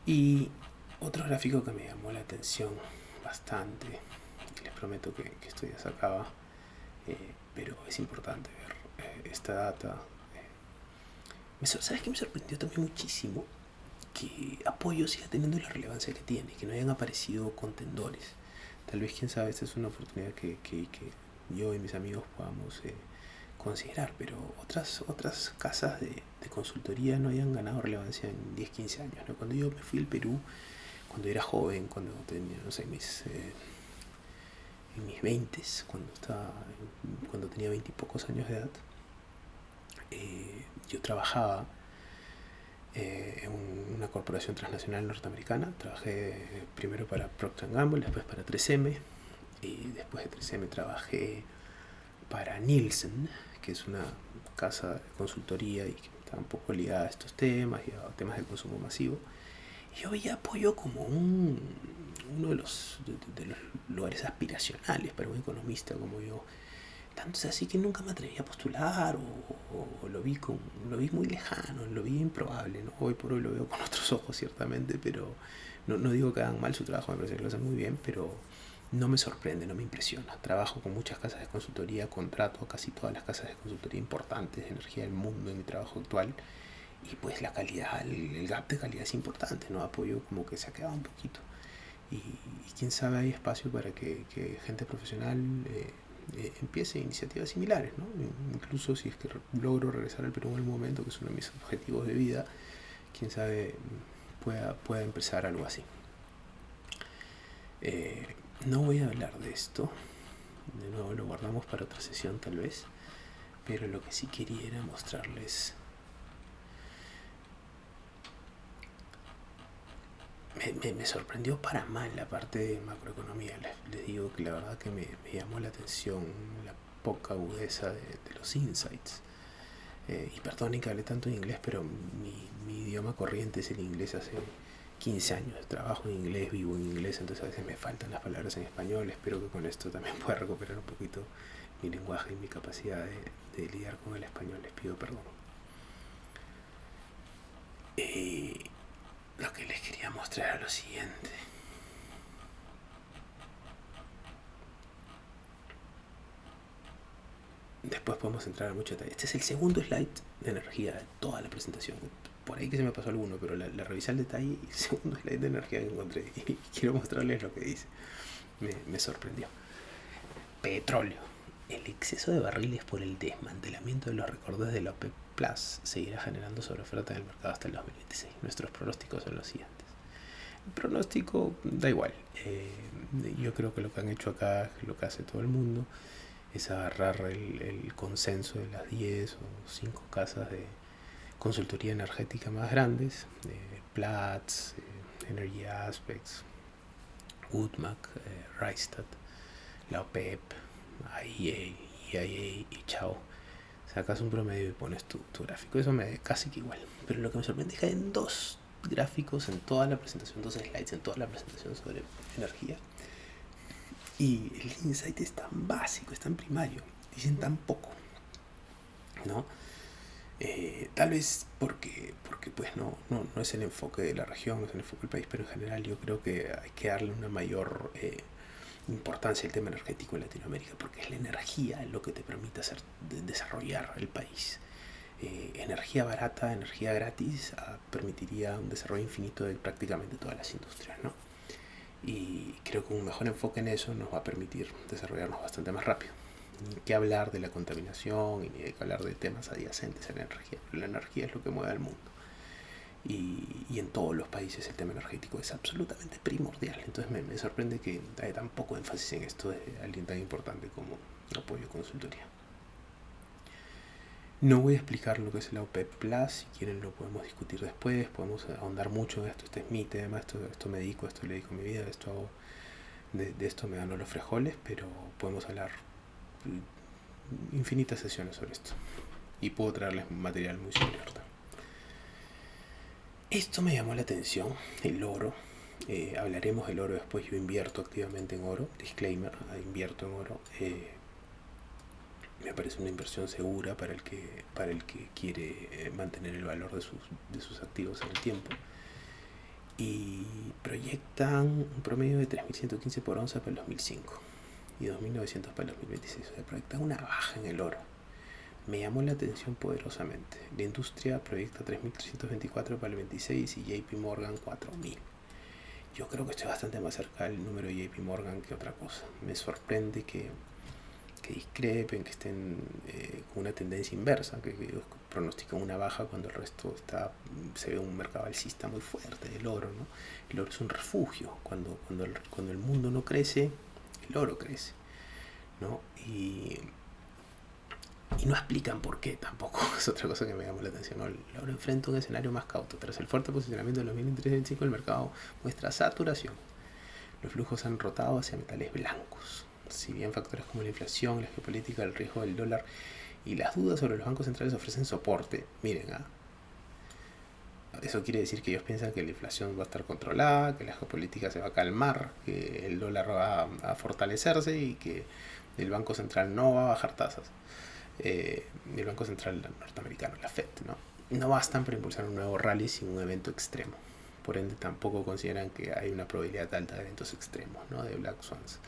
Y otro gráfico que me llamó la atención bastante, y les prometo que esto ya se acaba, pero es importante ver esta data. ¿Sabes qué me sorprendió también muchísimo? Que Apoyo siga teniendo la relevancia que tiene, que no hayan aparecido contendores. Tal vez, quién sabe, esta es una oportunidad que yo y mis amigos podamos considerar, pero otras casas de consultoría no hayan ganado relevancia en 10 15 años, ¿no? Cuando yo me fui al Perú, cuando era joven, cuando tenía, no sé, en mis 20, cuando tenía 20 y pocos años de edad, yo trabajaba en una corporación transnacional norteamericana. Trabajé primero para Procter Gamble, después para 3M, y después de 3M trabajé para Nielsen, que es una casa de consultoría y que está un poco ligada a estos temas y a temas de consumo masivo. Y yo veía Pollo como uno de los lugares aspiracionales para un economista como yo. Tanto es así que nunca me atreví a postular o lo vi muy lejano, lo vi improbable, ¿no? Hoy por hoy lo veo con otros ojos, ciertamente, pero no digo que hagan mal su trabajo, me parece que lo hacen muy bien, pero no me sorprende, no me impresiona. Trabajo con muchas casas de consultoría, contrato a casi todas las casas de consultoría importantes de energía del mundo en mi trabajo actual, y pues la calidad, el gap de calidad es importante, ¿no? Apoyo como que se ha quedado un poquito. Y quién sabe, hay espacio para que gente profesional empiece iniciativas similares, ¿no? Incluso si es que logro regresar al Perú en algún momento, que es uno de mis objetivos de vida, quién sabe pueda empezar algo así. No voy a hablar de esto, de nuevo lo guardamos para otra sesión tal vez, pero lo que sí quería era mostrarles. Me sorprendió para mal la parte de macroeconomía. Les digo que la verdad que me llamó la atención la poca agudeza de los insights. Y perdonen que hable tanto en inglés, pero mi idioma corriente es el inglés. Hace 15 años trabajo en inglés, vivo en inglés, entonces a veces me faltan las palabras en español. Espero que con esto también pueda recuperar un poquito mi lenguaje y mi capacidad de lidiar con el español. Les pido perdón. Lo que les quería mostrar era lo siguiente. Después podemos entrar a mucho detalle. Este es el segundo slide de energía de toda la presentación. Por ahí que se me pasó alguno, pero la revisé al detalle y el segundo slide de energía que encontré. Y quiero mostrarles lo que dice. Me sorprendió. Petróleo. El exceso de barriles por el desmantelamiento de los recortes de la OPEP Plus seguirá generando sobreoferta en el mercado hasta el 2026. Nuestros pronósticos son los siguientes. El pronóstico da igual. Yo creo que lo que han hecho acá es lo que hace todo el mundo, es agarrar el consenso de las 10 o 5 casas de consultoría energética más grandes, Platts, Energy Aspects, Woodmac, Rystad, la OPEP, IEA y Chao. Sacas un promedio y pones tu gráfico. Eso me da casi que igual. Pero lo que me sorprende es que hay dos gráficos en toda la presentación, dos slides en toda la presentación sobre energía. Y el insight es tan básico, es tan primario, dicen tan poco, ¿no? Tal vez porque pues no es el enfoque de la región, no es el enfoque del país, pero en general yo creo que hay que darle una mayor importancia al tema energético en Latinoamérica, porque es la energía lo que te permite desarrollar el país. Energía barata, energía gratis, permitiría un desarrollo infinito de prácticamente todas las industrias, ¿no? Y creo que un mejor enfoque en eso nos va a permitir desarrollarnos bastante más rápido. Ni que hablar de la contaminación y ni de que hablar de temas adyacentes a la energía. La energía es lo que mueve al mundo. Y en todos los países el tema energético es absolutamente primordial. Entonces me sorprende que haya tan poco énfasis en esto de alguien tan importante como Apoyo Consultoría. No voy a explicar lo que es la OPEP Plus, si quieren lo podemos discutir después, podemos ahondar mucho en esto. Este es mi tema, esto me dedico, esto le dedico mi vida, esto hago, de esto me gano los frijoles, pero podemos hablar infinitas sesiones sobre esto. Y puedo traerles material muy superior. Esto me llamó la atención, el oro. Hablaremos del oro después. Yo invierto activamente en oro, disclaimer, invierto en oro. Me parece una inversión segura para el que quiere mantener el valor de sus activos en el tiempo. Y proyectan un promedio de 3.115 por onza para el 2005 y 2.900 para el 2026. O sea, proyectan una baja en el oro. Me llamó la atención poderosamente. La industria proyecta 3.324 para el 26 y JP Morgan 4.000. Yo creo que estoy bastante más cerca del número de JP Morgan que otra cosa. Me sorprende que que discrepen, que estén con una tendencia inversa, que ellos pronostican una baja cuando el resto se ve un mercado alcista muy fuerte, el oro, ¿no? El oro es un refugio, cuando el mundo no crece, el oro crece, ¿no? Y no explican por qué tampoco, es otra cosa que me llamó la atención, ¿no? Ahora enfrenta un escenario más cauto. Tras el fuerte posicionamiento de los 2025, el mercado muestra saturación. Los flujos han rotado hacia metales blancos. Si bien factores como la inflación, la geopolítica, el riesgo del dólar y las dudas sobre los bancos centrales ofrecen soporte, miren, eso quiere decir que ellos piensan que la inflación va a estar controlada, que la geopolítica se va a calmar, que el dólar va a fortalecerse y que el Banco Central no va a bajar tasas. El Banco Central norteamericano, la Fed, no bastan para impulsar un nuevo rally sin un evento extremo. Por ende, tampoco consideran que hay una probabilidad alta de eventos extremos, ¿no? De Black Swans.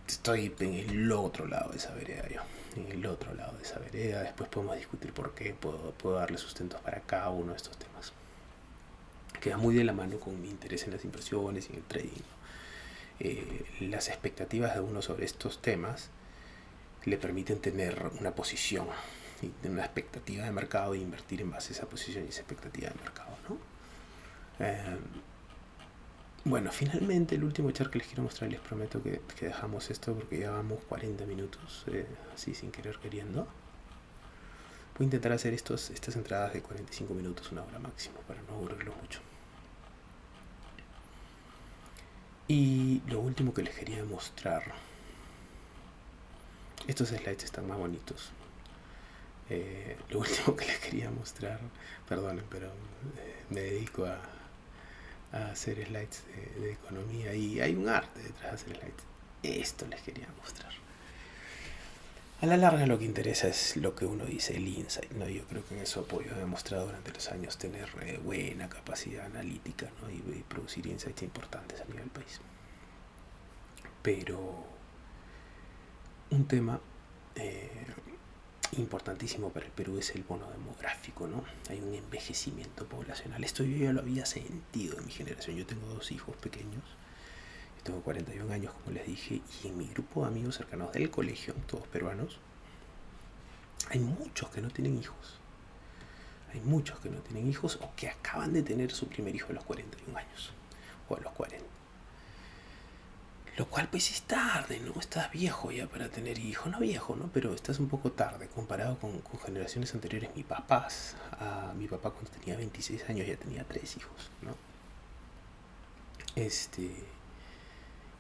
Estoy en el otro lado de esa vereda yo. En el otro lado de esa vereda. Después podemos discutir por qué. Puedo darle sustentos para cada uno de estos temas. Queda muy de la mano con mi interés en las inversiones y en el trading, ¿no? Las expectativas de uno sobre estos temas le permiten tener una posición y tener una expectativa de mercado e invertir en base a esa posición y esa expectativa de mercado, ¿no? Bueno, finalmente el último chart que les quiero mostrar, les prometo que dejamos esto porque ya vamos 40 minutos, así sin querer queriendo. Voy a intentar hacer estas entradas de 45 minutos, una hora máximo, para no aburrirlos mucho. Y lo último que les quería mostrar, estos slides están más bonitos. Lo último que les quería mostrar, perdonen, pero me dedico a hacer slides de economía y hay un arte detrás de hacer slides. Esto les quería mostrar. A la larga lo que interesa es lo que uno dice, el insight, ¿no? Yo creo que en eso he demostrado durante los años tener buena capacidad analítica, ¿no? y producir insights importantes a nivel país. Pero un tema importantísimo para el Perú es el bono demográfico, ¿no? Hay un envejecimiento poblacional. Esto yo ya lo había sentido en mi generación. Yo tengo 2 hijos pequeños. Yo tengo 41 años, como les dije, y en mi grupo de amigos cercanos del colegio, todos peruanos, hay muchos que no tienen hijos. Hay muchos que no tienen hijos o que acaban de tener su primer hijo a los 41 años o a los 40. Lo cual pues es tarde, ¿no? Estás viejo ya para tener hijos. No viejo, ¿no? Pero estás un poco tarde comparado con generaciones anteriores. Mi papá cuando tenía 26 años ya tenía 3 hijos, ¿no?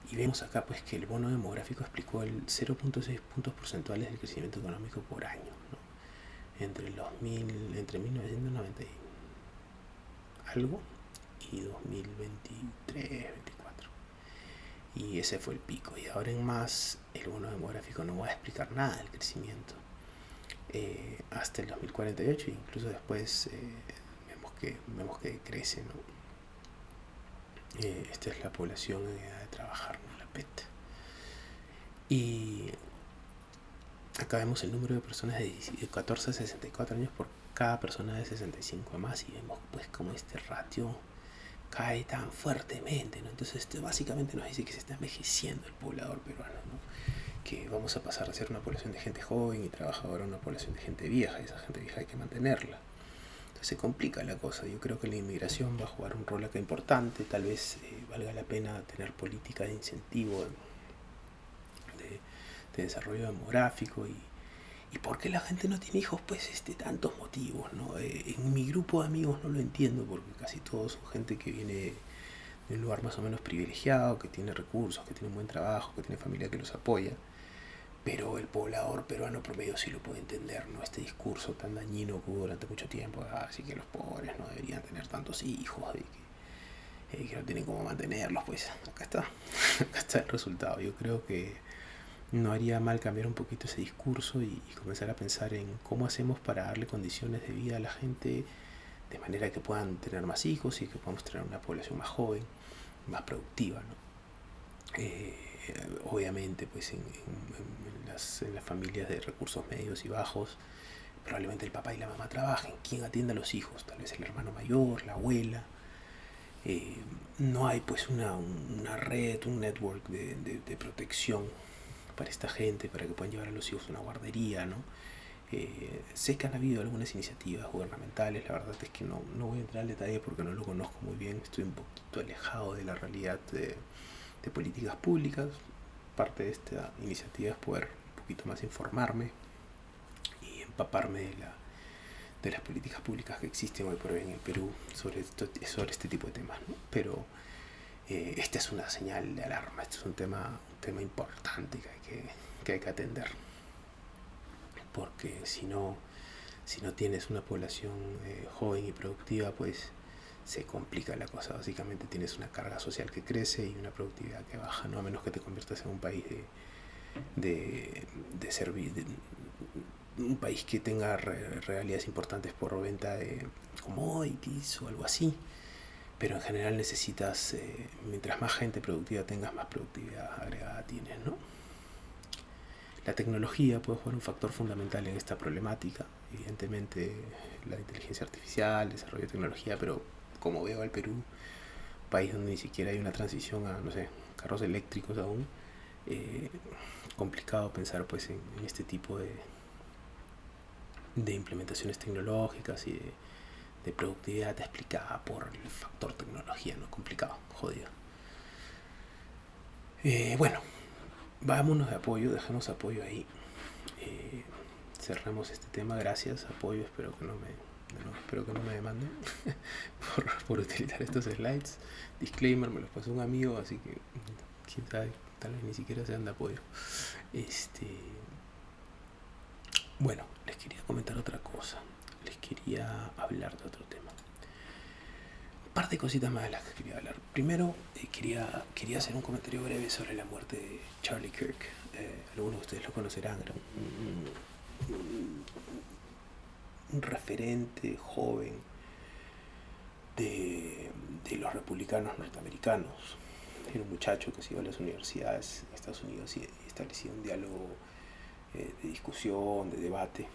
Y vemos acá pues que el bono demográfico explicó el 0.6 puntos porcentuales del crecimiento económico por año, ¿no? Entre 1990 y algo y 2023, 2024. Y ese fue el pico. Y ahora en más, el bono demográfico no va a explicar nada del crecimiento hasta el 2048, e incluso después vemos que crece, ¿no? Esta es la población en edad de trabajar, ¿no? La PET. Y acá vemos el número de personas de 14 a 64 años por cada persona de 65 a más, y vemos pues como este ratio cae tan fuertemente, ¿no? Entonces básicamente nos dice que se está envejeciendo el poblador peruano, ¿no? Que vamos a pasar de ser una población de gente joven y trabajadora a una población de gente vieja, y esa gente vieja hay que mantenerla. Entonces se complica la cosa. Yo creo que la inmigración va a jugar un rol acá importante. Tal vez valga la pena tener políticas de incentivo de desarrollo demográfico. ¿Y por qué la gente no tiene hijos? Pues tantos motivos, ¿no? En mi grupo de amigos no lo entiendo, porque casi todos son gente que viene de un lugar más o menos privilegiado, que tiene recursos, que tiene un buen trabajo, que tiene familia que los apoya. Pero el poblador peruano promedio sí lo puede entender, ¿no? Este discurso tan dañino que hubo durante mucho tiempo, así que los pobres no deberían tener tantos hijos y que no tienen cómo mantenerlos, pues acá está el resultado. Yo creo que no haría mal cambiar un poquito ese discurso y comenzar a pensar en cómo hacemos para darle condiciones de vida a la gente de manera que puedan tener más hijos y que podamos tener una población más joven, más productiva, ¿no? Obviamente pues en las familias de recursos medios y bajos probablemente el papá y la mamá trabajen. ¿Quién atiende a los hijos? Tal vez el hermano mayor, la abuela. No hay pues una red, un network de protección para esta gente, para que puedan llevar a los hijos a una guardería, ¿no? Sé que han habido algunas iniciativas gubernamentales, la verdad es que no voy a entrar al detalle porque no lo conozco muy bien, estoy un poquito alejado de la realidad de políticas públicas. Parte de esta iniciativa es poder un poquito más informarme y empaparme de las políticas públicas que existen hoy por hoy en el Perú sobre este tipo de temas, ¿no? Pero esta es una señal de alarma, este es un tema importante que hay que atender, porque si no tienes una población joven y productiva, pues se complica la cosa. Básicamente tienes una carga social que crece y una productividad que baja, ¿no? A menos que te conviertas en un país de un país que tenga regalías importantes por venta de commodities o algo así. Pero en general necesitas, mientras más gente productiva tengas, más productividad agregada tienes, ¿no? La tecnología puede jugar un factor fundamental en esta problemática. Evidentemente la inteligencia artificial, el desarrollo de tecnología, pero como veo al Perú, país donde ni siquiera hay una transición a, no sé, carros eléctricos aún, complicado pensar pues en este tipo de implementaciones tecnológicas y de productividad explicada por el factor tecnología, ¿no? Complicado, jodido. Bueno, vámonos de apoyo, dejemos apoyo ahí. Cerramos este tema, gracias, apoyo, espero que no me demanden por utilizar estos slides. Disclaimer, me los pasó un amigo, así que quién sabe, tal vez ni siquiera sean de apoyo. Bueno, les quería comentar otra cosa, les quería hablar de otro tema. Un par de cositas más de las que quería hablar. Primero, quería hacer un comentario breve sobre la muerte de Charlie Kirk. Algunos de ustedes lo conocerán, era un referente joven de los republicanos norteamericanos. Era un muchacho que se iba a las universidades en Estados Unidos y establecía un diálogo de discusión, de debate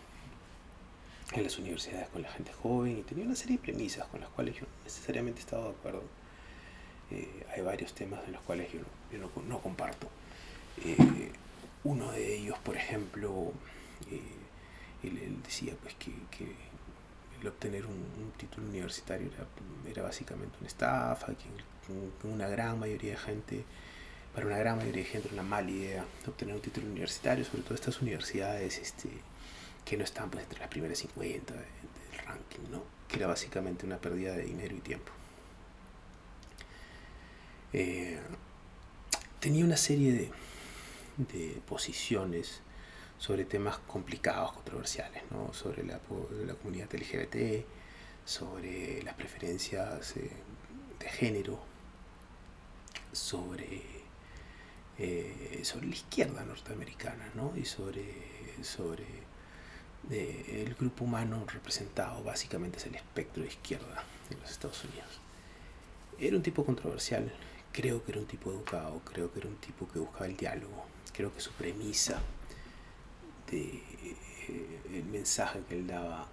en las universidades con la gente joven, y tenía una serie de premisas con las cuales yo no necesariamente estaba de acuerdo. Hay varios temas en los cuales yo no comparto. Uno de ellos, por ejemplo, él decía pues que el obtener un título universitario era básicamente una estafa, que una gran mayoría de gente, para una gran mayoría de gente era una mala idea obtener un título universitario, sobre todo estas universidades que no están pues entre las primeras 50 del ranking, ¿no? Que era básicamente una pérdida de dinero y tiempo. Tenía una serie de posiciones sobre temas complicados, controversiales, ¿no? Sobre la comunidad LGBT, sobre las preferencias de género, sobre la izquierda norteamericana, ¿no? Y sobre el grupo humano representado básicamente es el espectro de izquierda en los Estados Unidos. Era un tipo controversial, creo que era un tipo educado, creo que era un tipo que buscaba el diálogo, creo que su premisa el mensaje que él daba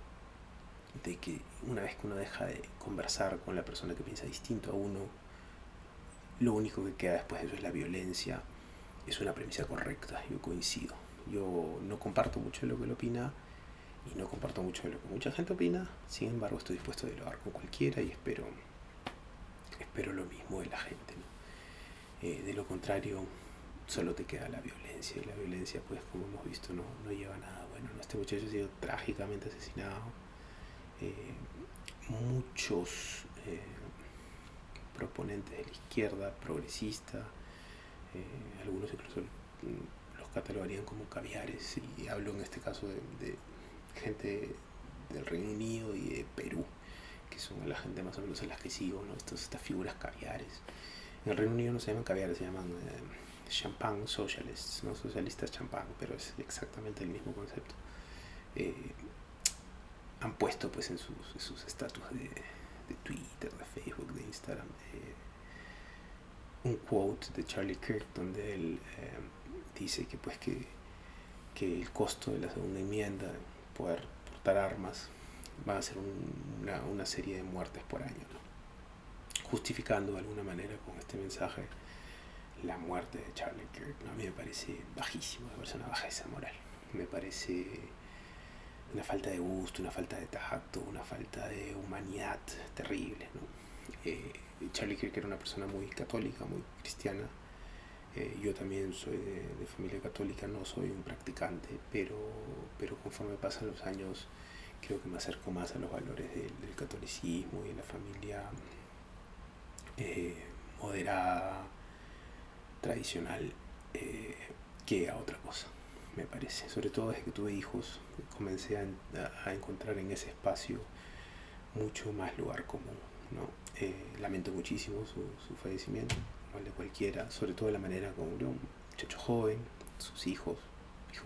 de que una vez que uno deja de conversar con la persona que piensa distinto a uno, lo único que queda después de eso es la violencia, es una premisa correcta. Yo coincido, yo no comparto mucho de lo que él opina y no comparto mucho de lo que mucha gente opina, sin embargo estoy dispuesto a dialogar con cualquiera y espero lo mismo de la gente, ¿no? De lo contrario solo te queda la violencia, y la violencia pues como hemos visto no lleva a nada bueno, ¿no? Este muchacho ha sido trágicamente asesinado. Muchos proponentes de la izquierda progresista, algunos incluso los catalogarían como caviares, y hablo en este caso de gente del Reino Unido y de Perú, que son la gente más o menos a las que sigo, ¿no? Estas figuras caviares. En el Reino Unido no se llaman caviares, se llaman champagne socialists, no socialistas champán, pero es exactamente el mismo concepto. Han puesto pues en sus estatus de Twitter, de Facebook, de Instagram, un quote de Charlie Kirk donde él dice que pues que el costo de la segunda enmienda, poder portar armas, va a ser una serie de muertes por año, ¿no? Justificando de alguna manera con este mensaje la muerte de Charlie Kirk, ¿no? A mí me parece bajísimo, me parece una bajeza moral. Me parece una falta de gusto, una falta de tacto, una falta de humanidad terrible, ¿no? Charlie Kirk era una persona muy católica, muy cristiana. Yo también soy de familia católica, no soy un practicante, pero conforme pasan los años creo que me acerco más a los valores del catolicismo y de la familia moderada, tradicional, que a otra cosa, me parece. Sobre todo desde que tuve hijos, comencé a encontrar en ese espacio mucho más lugar común, ¿no? Lamento muchísimo su fallecimiento, como el de cualquiera, sobre todo de la manera como murió un muchacho joven, sus hijos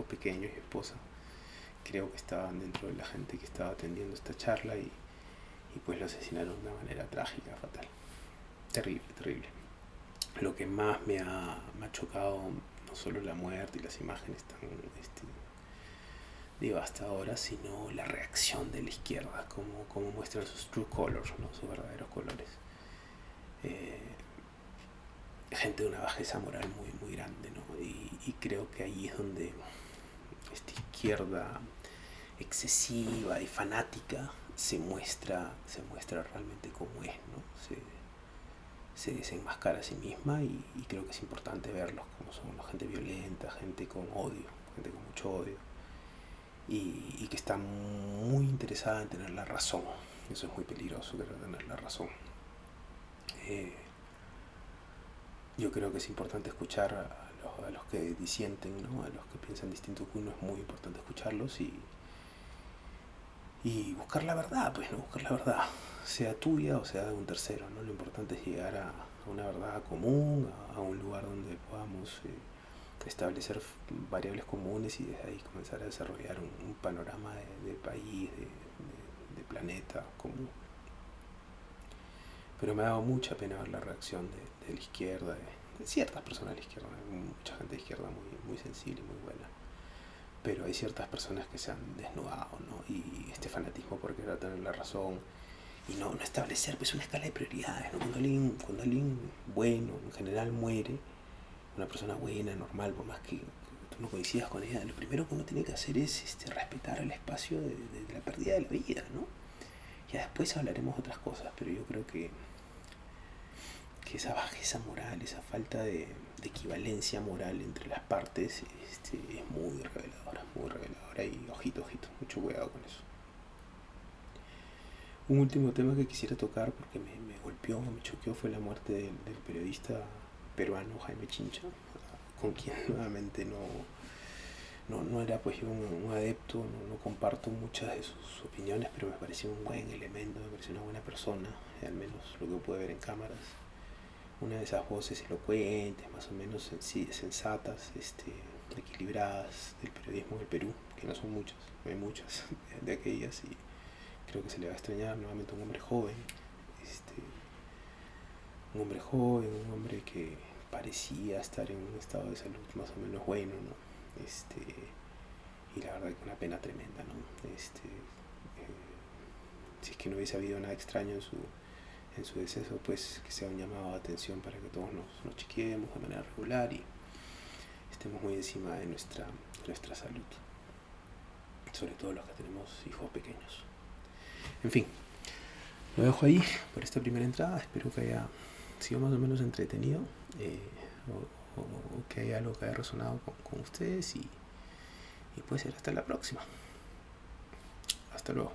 pequeños y esposa. Creo que estaban dentro de la gente que estaba atendiendo esta charla y pues lo asesinaron de una manera trágica, fatal. Terrible, terrible. Lo que más me ha chocado, no solo la muerte y las imágenes tan devastadoras, sino la reacción de la izquierda, como muestran sus true colors, ¿no? Sus verdaderos colores. Gente de una bajeza moral muy, muy grande, ¿no? Y creo que ahí es donde esta izquierda excesiva y fanática se muestra realmente como es, ¿no? Se desenmascara a sí misma y creo que es importante verlos como son, ¿no? Gente violenta, gente con odio, gente con mucho odio y que está muy interesada en tener la razón. Eso es muy peligroso, querer tener la razón. Yo creo que es importante escuchar a los que disienten, ¿no? A los que piensan distinto que uno, es muy importante escucharlos y buscar la verdad, pues, ¿no? Buscar la verdad, sea tuya o sea de un tercero, ¿no? Lo importante es llegar a una verdad común, a un lugar donde podamos establecer variables comunes y desde ahí comenzar a desarrollar un panorama de país, de planeta común. Pero me ha dado mucha pena ver la reacción de la izquierda, de ciertas personas de la izquierda, hay mucha gente de izquierda muy, muy sensible y muy buena. Pero hay ciertas personas que se han desnudado, ¿no? Y este fanatismo por querer tener la razón y no establecer pues una escala de prioridades, ¿no? Cuando alguien bueno en general muere, una persona buena, normal, por más que tú no coincidas con ella, lo primero que uno tiene que hacer es respetar el espacio de la pérdida de la vida, ¿no? Ya después hablaremos de otras cosas, pero yo creo que esa bajeza moral, esa falta de equivalencia moral entre las partes es muy reveladora y ojito, mucho cuidado con eso. Un último tema que quisiera tocar porque me golpeó, me choqueó, fue la muerte del periodista peruano Jaime Chincha, con quien nuevamente no era pues yo un adepto, no comparto muchas de sus opiniones, pero me pareció un buen elemento, me pareció una buena persona, al menos lo que pude ver en cámaras. Una de esas voces elocuentes, más o menos sensatas, equilibradas del periodismo del Perú, que no son muchas, hay muchas de aquellas y creo que se le va a extrañar nuevamente un hombre joven, un hombre joven, un hombre que parecía estar en un estado de salud más o menos bueno, ¿no? Y la verdad que una pena tremenda, ¿no? Si es que no hubiese habido nada extraño en su deceso, pues que sea un llamado de atención para que todos nos chequeemos de manera regular y estemos muy encima de nuestra salud, sobre todo los que tenemos hijos pequeños. En fin, lo dejo ahí por esta primera entrada, espero que haya sido más o menos entretenido o que haya algo que haya resonado con ustedes y puede ser hasta la próxima. Hasta luego.